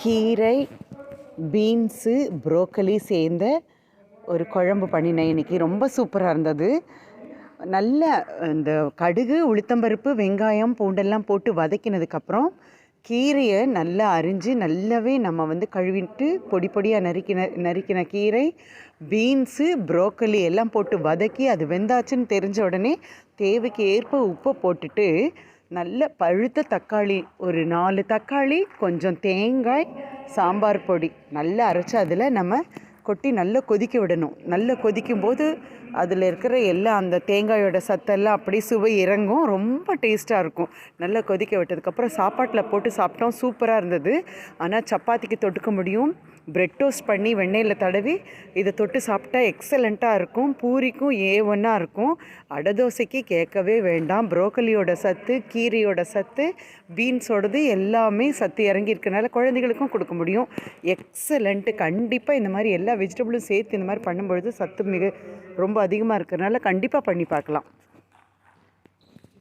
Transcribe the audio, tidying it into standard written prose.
கீரை, beans, broccoli சேர்ந்த ஒரு குழம்பு பண்ணினேன் இன்றைக்கி. ரொம்ப சூப்பராக இருந்தது. நல்ல இந்த கடுகு, உளுத்தம்பருப்பு, வெங்காயம், பூண்டெல்லாம் போட்டு வதக்கினதுக்கப்புறம் கீரையை நல்லா அரிஞ்சு நல்லாவே நம்ம கழுவிட்டு பொடி பொடியாக நறுக்கின கீரை, பீன்ஸு, ப்ரோக்கலி எல்லாம் போட்டு வதக்கி அது வெந்தாச்சுன்னு தெரிஞ்ச உடனே தேவைக்கு ஏற்ப உப்பை போட்டுட்டு நல்ல பழுத்த தக்காளி ஒரு 4 தக்காளி, கொஞ்சம் தேங்காய், சாம்பார் பொடி நல்லா அரைச்சி அதில் நம்ம கொட்டி நல்லா கொதிக்க விடணும். நல்லா கொதிக்கும்போது அதில் இருக்கிற எல்லாம் அந்த தேங்காயோட சத்தெல்லாம் அப்படியே சுவை இறங்கும். ரொம்ப டேஸ்ட்டாக இருக்கும். நல்லா கொதிக்க விட்டதுக்கப்புறம் சாப்பாட்டில் போட்டு சாப்பிட்டோம். சூப்பராக இருந்தது. ஆனால் சப்பாத்திக்கு தொட்டுக்க முடியும். பிரெட் டோஸ்ட் பண்ணி வெண்ணெயில் தடவி இதை தொட்டு சாப்பிட்டா எக்ஸலண்ட்டாக இருக்கும். பூரிக்கும் ஏ1ஆக இருக்கும். அடை தோசைக்கு கேட்கவே வேண்டாம். ப்ரோக்கலியோட சத்து, கீரையோட சத்து, பீன்ஸோடது எல்லாமே சத்து இறங்கி இருக்கனால குழந்தைகளுக்கும் கொடுக்க முடியும். எக்ஸலண்ட்டு. கண்டிப்பாக இந்த மாதிரி எல்லா வெஜிடபிளும் சேர்த்து இந்த மாதிரி பண்ணும்பொழுது சத்து ரொம்ப அதிகமாக இருக்கிறனால கண்டிப்பாக பண்ணி பார்க்கலாம்.